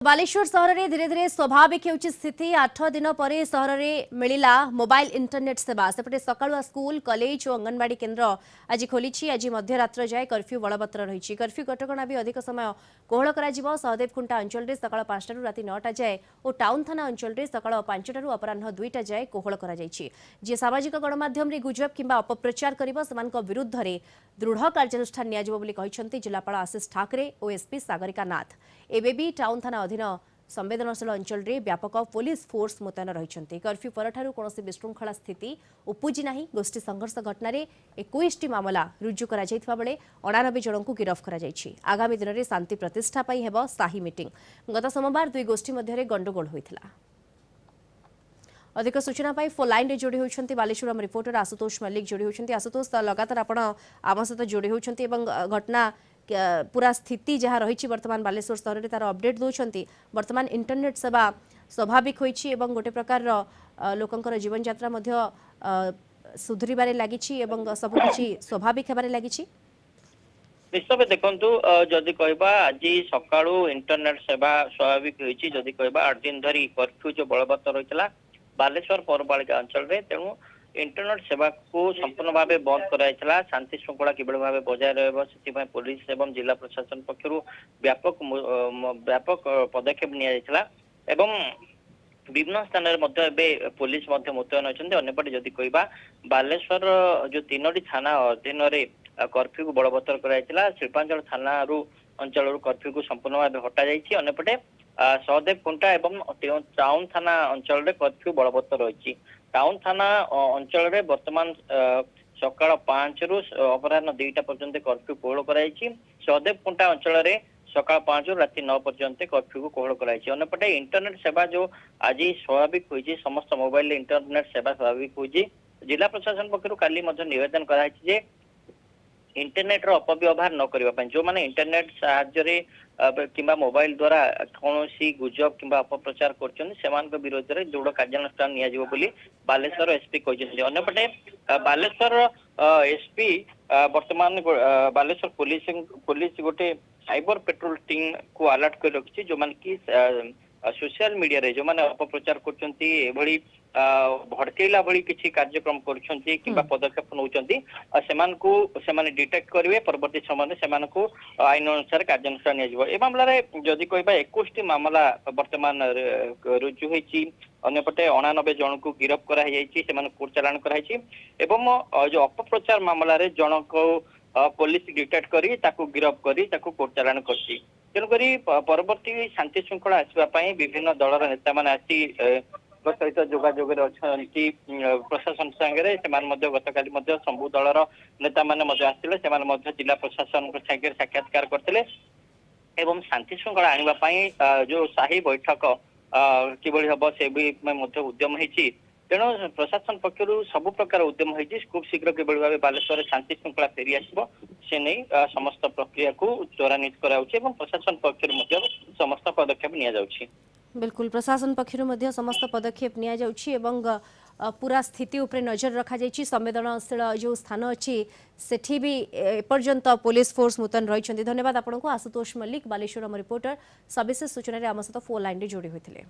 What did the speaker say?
बालेश्वर सहर में धीरे धीरे स्वाभाविक होउछि स्थिति 8 दिन पर सहर में मिला मोबाइल इंटरनेट सेवा सेपटे सकाळुआ स्कूल कॉलेज और अंगनवाड़ी केन्द्र आज खोली आज मध्यरात्र जाए कर्फ्यू बलवत्तर रही कर्फ्यू कटकणा भी अधिक समय कोहल कर सहदेवखुंटा अंचल में सकाळ 5 राति 9टा जाए और टाउन थाना अंचल में सकाळ 5 अपराह 2टा जाए कोहल कर जी सामाजिक गणमाध्यम गुजब किंबा अपप्रचार कर विरुद्ध में दृढ़ कार्यानुष्ठान नियाजिबो जिलापाल आशीष ठाकरे और एसपी सागरिका नाथ एबे भी टाउन थाना अधीन संवेदनशील अंचल में व्यापक पुलिस फोर्स मुतयन रही कर्फ्यू पर कौन विशृंखला स्थिति उपजी ना गोष्ठी संघर्ष घटन 21 मामला रुजु कर 99 जन को गिरफ्त कर आगामी दिन में शांति प्रतिष्ठा हेब साही मीटिंग गत सोमवार दुई गोष्ठी मध्य गंडगोल होता। अधिक सूचना फोन लाइन जोड़ी होती बालेश्वर रिपोर्टर आशुतोष मल्लिक जोड़ी होती आशुतोष लगातार आप आम सहित जोड़ी होती घटना पूरा स्थिति जहाँ रही वर्तमान बालेश्वर सहर में तार अपडेट दौरान वर्तमान इंटरनेट सेवा स्वाभाविक होती गोटे प्रकार लोकंर जीवन यात्रा सुधरबार लगी सबकि स्वाभाविक होबार लगी निश्चय देखु जदि कहबा आज सका इंटरनेट सेवा स्वाभाविक होती जदि कहबा 8 दिन धरी कर्फ्यू जो बलवत्तर रही बालेश्वर पौरपालिका अंचल में तेणु इंटरनेट सेवा को संपूर्ण भाव बंद कराइला शांति श्रृंखला किभली भाव बजाय रही पुलिस एवं जिला प्रशासन पक्षर व्यापक पदक्षेप निया विभिन्न स्थान में पुलिस मुतयन अच्छा अंपटे जदि कहबा बालेश्वर जो 3टी थाना अधीन कर्फ्यू को बलवत्तर कराइला शिल्पांचल थाना अंचल कर्फ्यू को संपूर्ण भाव हटा जाइए अंपटे सहदेवखुंटा एवं टाउन थाना अंचल में कर्फ्यू बलवत्तर रही टाउन थाना अंचल में वर्तमान सकाळ 5 रु अपराह 2टा पर्यंत कर्फ्यू कोहल कर सहदेवखुंटा अंचल में सकाळ 5 रु राति 9 पर्यंत कर्फ्यू को कोहल कर अंपटे इंटरनेट सेवा जो आज स्वाभाविक होती समस्त मोबाइल इंटरनेट सेवा स्वाभाविक होती जिला प्रशासन पक्षर काली निवेदन कराई इंटरनेट अपव्यवहार न करने जो मैंने इंटरनेट साहाय्य किंबा मोबाइल द्वारा कौन गुजब किंबा अपप्रचार कर विरोध में दृढ़ कार्यानुष्ठान नि बालेश्वर एसपी कहते अंपटे बालेश्वर एसपी वर्तमान बालेश्वर पुलिस गोटे साइबर पेट्रोल टीम को अलर्ट कर रखी जो मान कि सोशल मीडिया रे जो माने अपप्रचार कर भड़केला भली किसी कार्यक्रम कर पदक्षेप नौकरी डिटेक्ट करेंगे परवर्ती समय से आईन अनुसार कार्यानुष्ठान नि मामलें जदि कह 21 मामला वर्तमान रुजु होती अंपटे 99 जन को गिरफ्त कर कोर्ट चालाण कर जो अपप्रचार मामलें जन को पुलिस डिटेक्ट कर गिरफ्त कर कोर्ट चालाण कर तेणुक परवर्ती शांति श्रृंखला आसवाई विभिन्न दलर नेता मैंने आसी सहित जोगाजोग प्रशासन सागे गतकाली सबू दलर नेता मैंने आसते जिला प्रशासन साक्षात्कार करते शांति श्रृंखला आने जो साही बैठक किभली हम से भी उद्यम होती तेणु प्रशासन पक्षर सबु प्रकार उद्यम होती खूब शीघ्र किभली भाव बालेश्वर शांति श्रृंखला फेरी आसो से नहीं समस्त प्रक्रिया को त्वरान्वित कराऊँ प्रशासन पक्षर समस्त पदक्षेप नि बिल्कुल प्रशासन पक्षर समस्त पदक्षेप नि पूरा स्थिति उपरे नजर रखा जाइए संवेदनशील जो स्थान अच्छी सेठी भी एपर्यंत पुलिस फोर्स मुतयन रही धन्यवाद आपको आशुतोष मल्लिक बालेश्वर रिपोर्टर सविशेष सूचना आम सहित फोन लाइन जोड़ी होते।